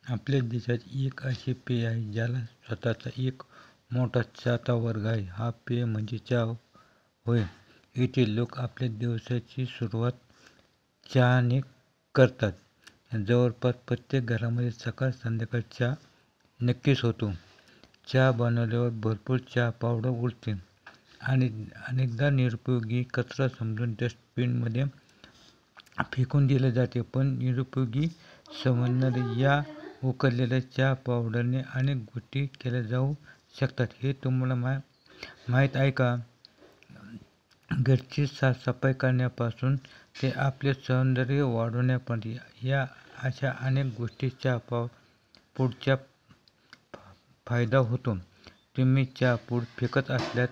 आपल्या देशात एक असे पेय आहे ज्याला स्वतःचा एक मोठा चाहता वर्ग आहे. हा पेय म्हणजे चहा होय. इथे लोक आपल्या दिवसाची सुरुवात चहाने करतात. जवळपास प्रत्येक घरामध्ये सकाळ संध्याकाळ चहा नक्कीच होतो. चहा बनवल्यावर भरपूर चहा पावडर उरते आणि अनेकदा निरुपयोगी कचरा समजून डस्टबिनमध्ये फेकून दिले जाते. पण निरुपयोगी समजणारे या उकळलेल्या चहा पावडरने अनेक गोष्टी केल्या जाऊ शकतात. हे तुम्हाला माहीत आहे का? घरची साफसफाई करण्यापासून ते आपले सौंदर्य वाढवण्यापर्यंत या अशा अनेक गोष्टी चहा पूडचा फायदा होतो. तुम्ही चहा पूड फेकत असल्यास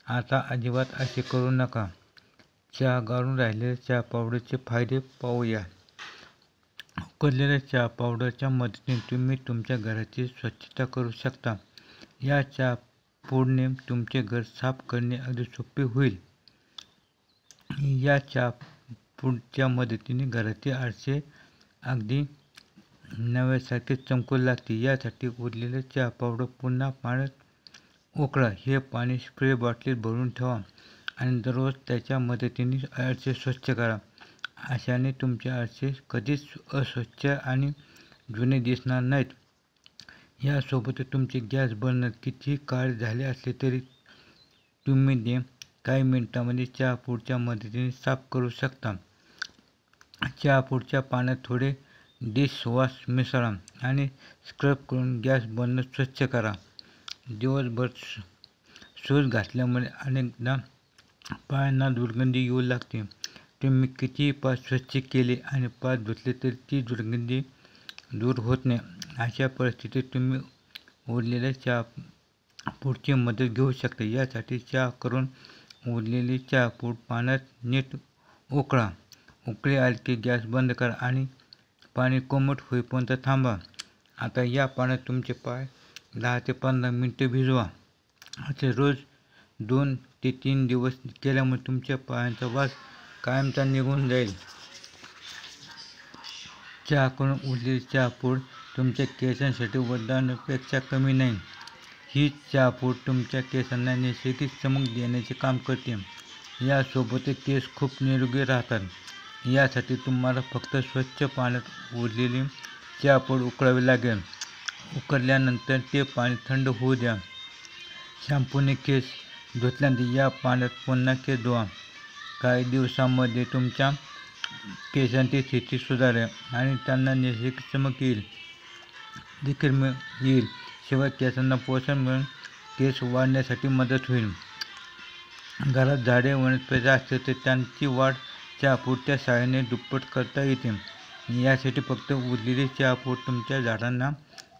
आता अजिबात असे करू नका. चहा गाळून राहिलेल्या चहा पावडरचे फायदे पाहूया. उकळलेल्या चहा पावडरच्या मदतीने तुम्ही तुमच्या घराची स्वच्छता करू शकता. या चहा पूडने तुमचे घर साफ करणे अगदी सोपे होईल. या चहा पूडच्या मदतीने घरातील आरसे अगदी नव्यासारखे चमकू लागतील. यासाठी उरलेले चहा पावडर पुन्हा पाण्यात उकळा. हे पाणी स्प्रे बाटलीत भरून ठेवा आणि दररोज त्याच्या मदतीने आरसे स्वच्छ करा. अशाने तुमचे आरसे कधीच अस्वच्छ आणि जुने दिसणार नाहीत. यासोबतच तुमचे गॅस बर्नर कितीही काळे झाले असले तरी तुम्ही ते काही मिनिटांमध्ये चहा पूडच्या मदतीने साफ करू शकता. चहा पूडच्या पाण्यात थोडे डिशवॉश मिसळा आणि स्क्रब करून गॅस बर्नर स्वच्छ करा. दिवसभर शूज घातल्यामुळे अनेकदा पायांना दुर्गंधी येऊ लागते. तुम्ही कितीही पाय स्वच्छ केले आणि पाय धुतले तरी ती दुर्गंधी दूर होत नाही. अशा परिस्थितीत तुम्ही उरलेल्या चहा पूडची मदत घेऊ शकता. यासाठी चहा करून उरलेली चहा पूड पाण्यात नीट उकळा. उकळी आली की गॅस बंद करा आणि पाणी कोमट होईपर्यंत थांबा. आता या पाण्यात तुमचे पाय 10 ते 15 मिनिटे भिजवा. असे रोज 2 ते 3 दिवस केल्यामुळे तुमच्या पायांचा वास कायमचा निघून जाईल. चहा करून उरलेली चहा पूड तुमच्या केसांसाठी वरदानापेक्षा कमी नाही. ही चहा पूड तुमच्या केसांना नैसर्गिक चमक देण्याचे काम करते. यासोबतच केस खूप निरोगी राहतात. यासाठी तुम्हाला फक्त स्वच्छ पाण्यात उरलेली चहा पूड उकळावी लागेल. उकळल्यानंतर ते पाणी थंड होऊ द्या. शॅम्पूने केस धुतल्यानंतर या पाण्यात पुन्हा केस धुवा. काही दिवसांमध्ये तुमच्या केसांची स्थिती सुधारेल आणि त्यांना नैसर्गिक चमक देखील येईल. शिवाय केसांना पोषण मिळून केस वाढण्यासाठी मदत होईल. घरात झाडे वनस्पती असतील तर त्यांची वाढ चहा पूडच्या साहाय्याने दुप्पट करता येते. यासाठी फक्त उरलेली चहा पूड तुमच्या झाडांना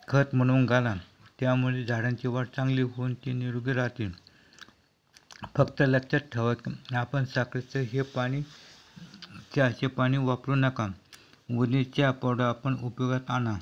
खत म्हणून घाला. त्यामुळे झाडांची वाढ चांगली होऊन ते निरोगी राहतील. फक्त लक्षात ठेवा की आपण साखरेचे चहाचे पाणी वापरू नका. उरलेली चहा पावडर आपण उपयोगात आणा.